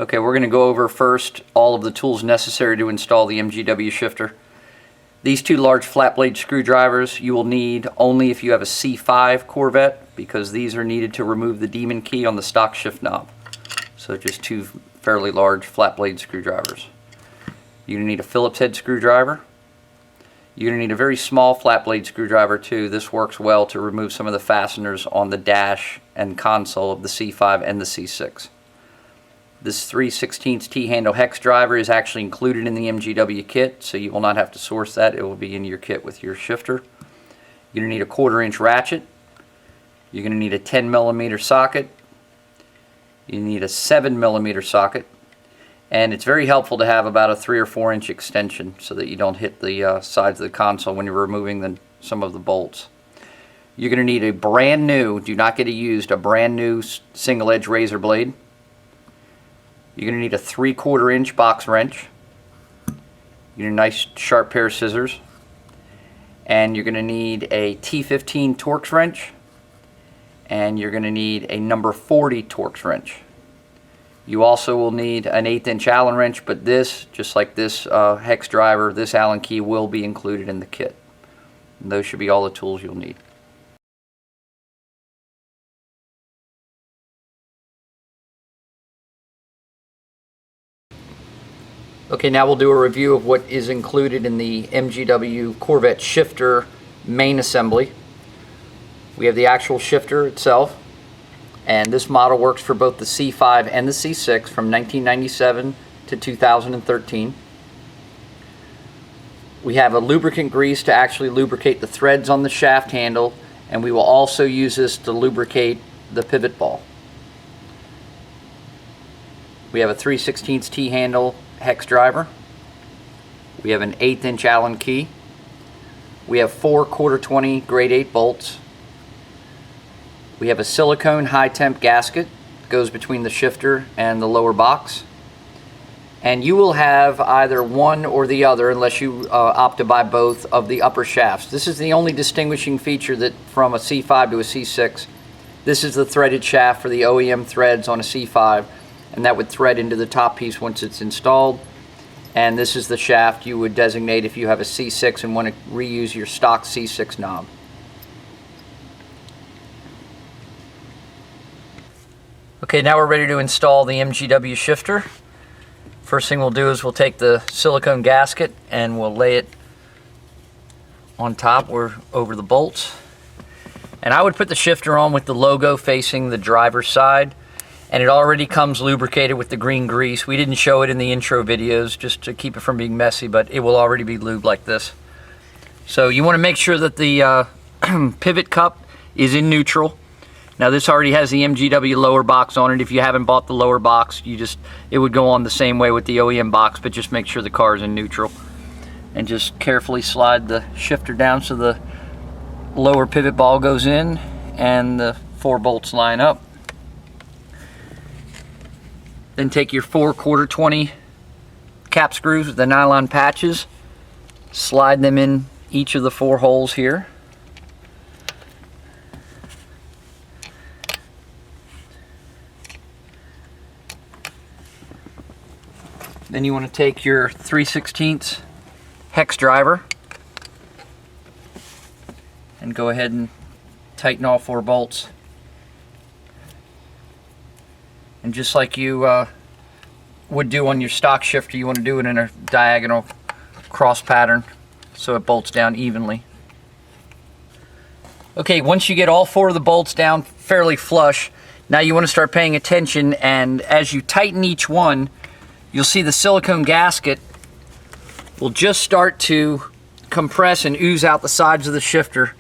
Okay, we're going to go over first all of the tools necessary to install the MGW shifter. These two large flat blade screwdrivers you will need only if you have a C5 Corvette, because these are needed to remove the demon key on the stock shift knob. So just two fairly large flat blade screwdrivers. You're going to need a Phillips head screwdriver. You're going to need a very small flat blade screwdriver too. This works well to remove some of the fasteners on the dash and console of the C5 and the C6. This 3/16 T-handle hex driver is actually included in the MGW kit, so you will not have to source that. It will be in your kit with your shifter. You're going to need a 1/4-inch ratchet. You're going to need a 10mm socket. You need a 7mm socket. And it's very helpful to have about a 3 or 4-inch extension so that you don't hit the sides of the console when you're removing some of the bolts. You're going to need a brand new, do not get it used, a brand new single edge razor blade. You're going to need a 3/4-inch box wrench. You need a nice sharp pair of scissors. And you're going to need a T15 Torx wrench. And you're going to need a number 40 Torx wrench. You also will need an 1/8-inch Allen wrench, but this, just like this hex driver, this Allen key will be included in the kit. And those should be all the tools you'll need. Okay, now we'll do a review of what is included in the MGW Corvette shifter main assembly. We have the actual shifter itself, and this model works for both the C5 and the C6 from 1997 to 2013. We have a lubricant grease to actually lubricate the threads on the shaft handle, and we will also use this to lubricate the pivot ball. We have a 3/16 T-handle hex driver. We have an 1/8-inch Allen key. We have 4 1/4-20 grade 8 bolts. We have a silicone high temp gasket that goes between the shifter and the lower box. And you will have either one or the other, unless you opt to buy both, of the upper shafts. This is the only distinguishing feature that from a C5 to a C6. This is the threaded shaft for the OEM threads on a C5, and that would thread into the top piece once it's installed. And this is the shaft you would designate if you have a C6 and want to reuse your stock C6 knob. Okay, now we're ready to install the MGW shifter. First thing we'll do is we'll take the silicone gasket and we'll lay it on top or over the bolts. And I would put the shifter on with the logo facing the driver's side. And it already comes lubricated with the green grease. We didn't show it in the intro videos just to keep it from being messy, but it will already be lubed like this. So you want to make sure that the pivot cup is in neutral. Now this already has the MGW lower box on it. If you haven't bought the lower box, it would go on the same way with the OEM box, but just make sure the car is in neutral. And just carefully slide the shifter down so the lower pivot ball goes in and the 4 bolts line up. Then take your 4 1/4-20 cap screws with the nylon patches, slide them in each of the 4 holes here. Then you want to take your 3/16 hex driver and go ahead and tighten all 4 bolts. And just like you would do on your stock shifter, you want to do it in a diagonal cross pattern so it bolts down evenly. Okay, once you get all 4 of the bolts down fairly flush, now you want to start paying attention, and as you tighten each one, you'll see the silicone gasket will just start to compress and ooze out the sides of the shifter.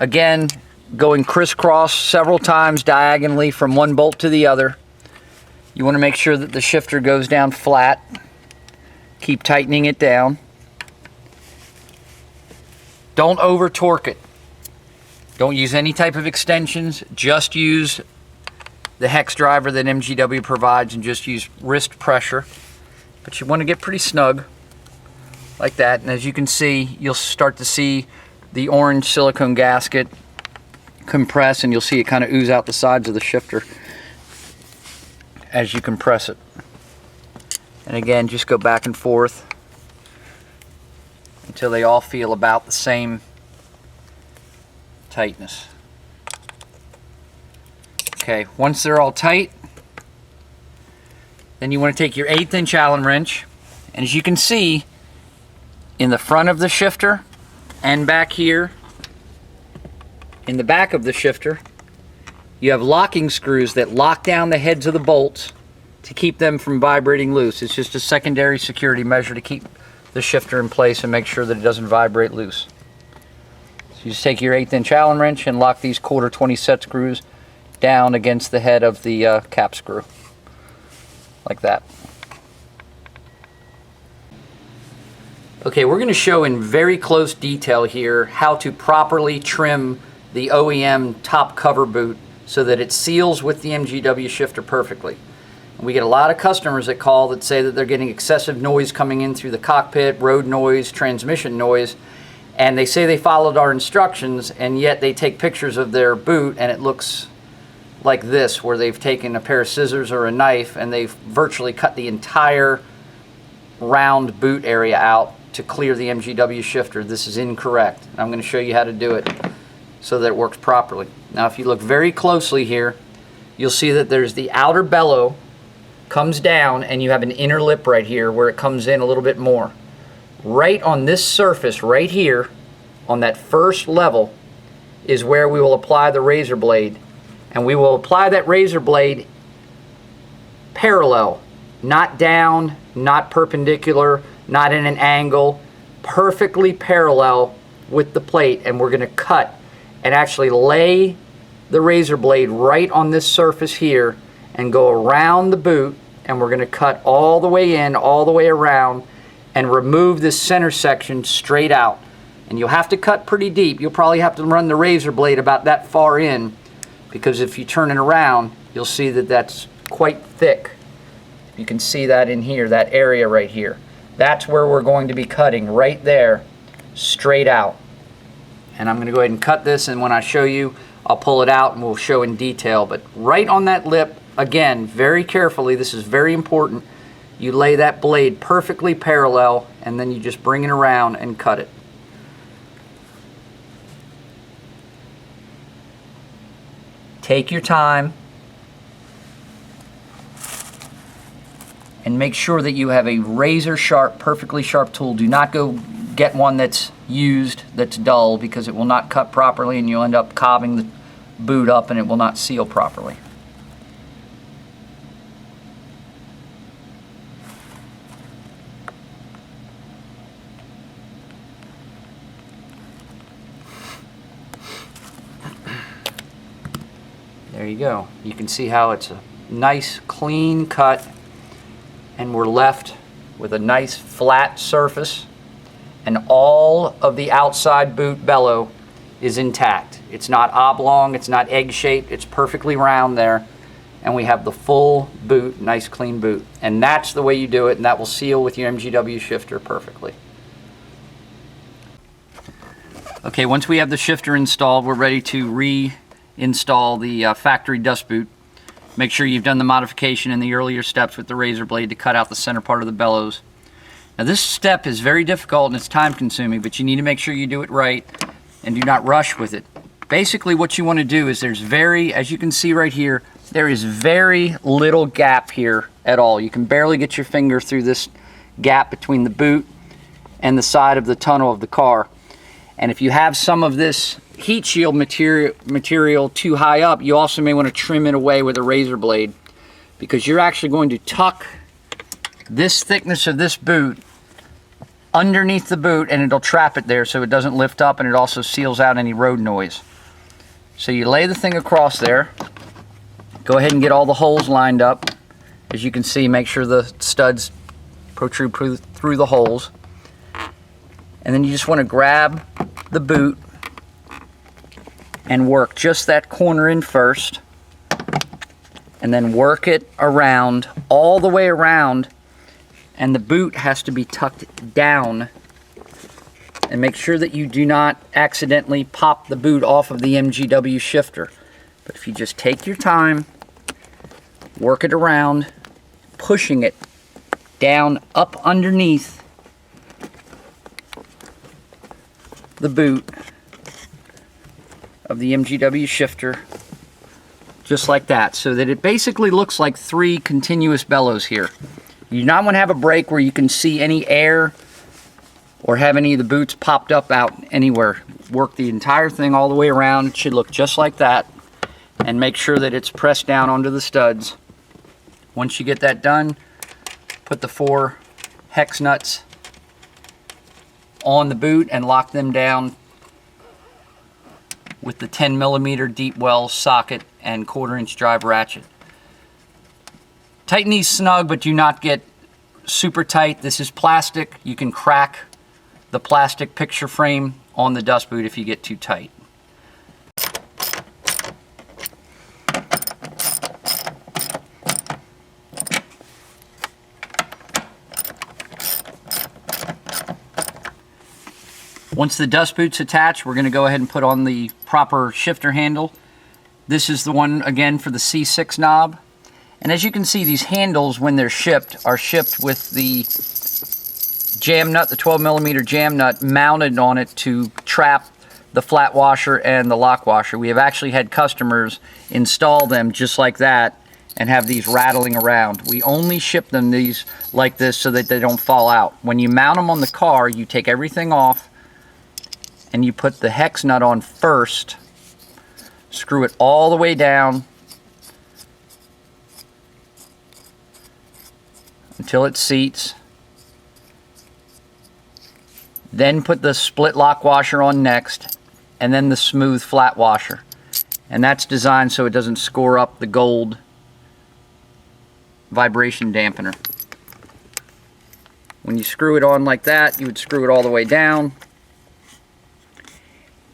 Again, going crisscross several times diagonally from one bolt to the other. You want to make sure that the shifter goes down flat. Keep tightening it down. Don't over torque it. Don't use any type of extensions. Just use the hex driver that MGW provides and just use wrist pressure. But you want to get pretty snug like that. And as you can see, you'll start to see the orange silicone gasket compress, and you'll see it kind of ooze out the sides of the shifter as you compress it. And again, just go back and forth until they all feel about the same tightness. Okay, once they're all tight, then you want to take your 1/8 inch Allen wrench, and as you can see, in the front of the shifter and back here, in the back of the shifter, you have locking screws that lock down the heads of the bolts to keep them from vibrating loose. It's just a secondary security measure to keep the shifter in place and make sure that it doesn't vibrate loose. So you just take your 1/8 inch Allen wrench and lock these 1/4 20 set screws down against the head of the cap screw, like that. Okay, we're going to show in very close detail here how to properly trim the OEM top cover boot so that it seals with the MGW shifter perfectly. We get a lot of customers that call that say that they're getting excessive noise coming in through the cockpit, road noise, transmission noise, and they say they followed our instructions, and yet they take pictures of their boot and it looks like this, where they've taken a pair of scissors or a knife and they've virtually cut the entire round boot area out to clear the MGW shifter. This is incorrect. I'm going to show you how to do it so that it works properly. Now if you look very closely here, you'll see that there's the outer bellow comes down and you have an inner lip right here where it comes in a little bit more. Right on this surface right here, on that first level, is where we will apply the razor blade. And we will apply that razor blade parallel, not down, not perpendicular, not in an angle, perfectly parallel with the plate, and we're going to cut and actually lay the razor blade right on this surface here and go around the boot, and we're going to cut all the way in, all the way around, and remove this center section straight out. And you'll have to cut pretty deep. You'll probably have to run the razor blade about that far in, because if you turn it around, you'll see that that's quite thick. You can see that in here, that area right here. That's where we're going to be cutting, right there, straight out. And I'm going to go ahead and cut this, and when I show you, I'll pull it out and we'll show in detail. But right on that lip, again, very carefully, this is very important, you lay that blade perfectly parallel, and then you just bring it around and cut it. Take your time and make sure that you have a razor sharp, perfectly sharp tool. Do not go get one that's used, that's dull, because it will not cut properly and you'll end up cobbing the boot up and it will not seal properly. There you go. You can see how it's a nice clean cut, and we're left with a nice flat surface, and all of the outside boot bellow is intact. It's not oblong, it's not egg-shaped, it's perfectly round there, and we have the full boot, nice clean boot. And that's the way you do it, and that will seal with your MGW shifter perfectly. Okay, once we have the shifter installed, we're ready to reinstall the factory dust boot. Make sure you've done the modification in the earlier steps with the razor blade to cut out the center part of the bellows. Now this step is very difficult and it's time consuming, but you need to make sure you do it right and do not rush with it. Basically what you want to do is as you can see right here, there is very little gap here at all. You can barely get your finger through this gap between the boot and the side of the tunnel of the car. And if you have some of this heat shield material too high up, you also may want to trim it away with a razor blade, because you're actually going to tuck this thickness of this boot underneath the boot, and it'll trap it there so it doesn't lift up, and it also seals out any road noise. So you lay the thing across there, go ahead and get all the holes lined up. As you can see, make sure the studs protrude through the holes, and then you just want to grab the boot and work just that corner in first, and then work it around, all the way around, and the boot has to be tucked down. And make sure that you do not accidentally pop the boot off of the MGW shifter. But if you just take your time, work it around, pushing it down up underneath the boot of the MGW shifter, just like that, so that it basically looks like 3 continuous bellows here. You do not want to have a break where you can see any air or have any of the boots popped up out anywhere. Work the entire thing all the way around. It should look just like that, and make sure that it's pressed down onto the studs. Once you get that done, put the 4 hex nuts on the boot and lock them down with the 10mm deep well socket and 1/4" drive ratchet. Tighten these snug, but do not get super tight. This is plastic. You can crack the plastic picture frame on the dust boot if you get too tight. Once the dust boot's attached, we're going to go ahead and put on the proper shifter handle. This is the one, again, for the C6 knob. And as you can see, these handles, when they're shipped, are shipped with the jam nut, the 12mm jam nut, mounted on it to trap the flat washer and the lock washer. We have actually had customers install them just like that and have these rattling around. We only ship them these like this so that they don't fall out. When you mount them on the car, you take everything off and you put the hex nut on first, screw it all the way down until it seats, then put the split lock washer on next, and then the smooth flat washer. And that's designed so it doesn't score up the gold vibration dampener. When you screw it on like that, you would screw it all the way down.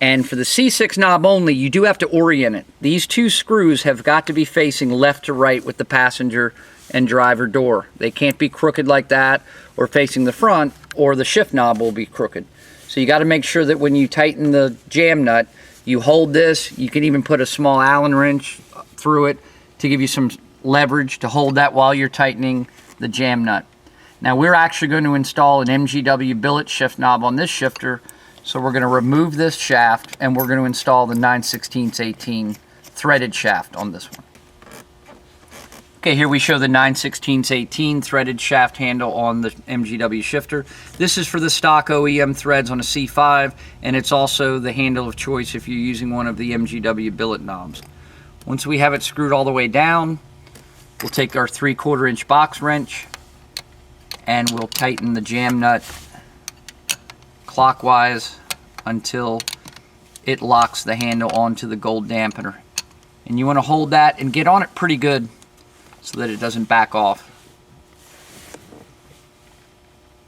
And for the C6 knob only, you do have to orient it. These 2 screws have got to be facing left to right with the passenger and driver door. They can't be crooked like that or facing the front, or the shift knob will be crooked. So you got to make sure that when you tighten the jam nut, you hold this. You can even put a small Allen wrench through it to give you some leverage to hold that while you're tightening the jam nut. Now we're actually going to install an MGW billet shift knob on this shifter. So we're going to remove this shaft and we're going to install the 9/16 threaded shaft on this one. Okay, here we show the 9/16 threaded shaft handle on the MGW shifter. This is for the stock OEM threads on a C5, and it's also the handle of choice if you're using one of the MGW billet knobs. Once we have it screwed all the way down, we'll take our 3/4" box wrench and we'll tighten the jam nut clockwise until it locks the handle onto the gold dampener. And you want to hold that and get on it pretty good so that it doesn't back off.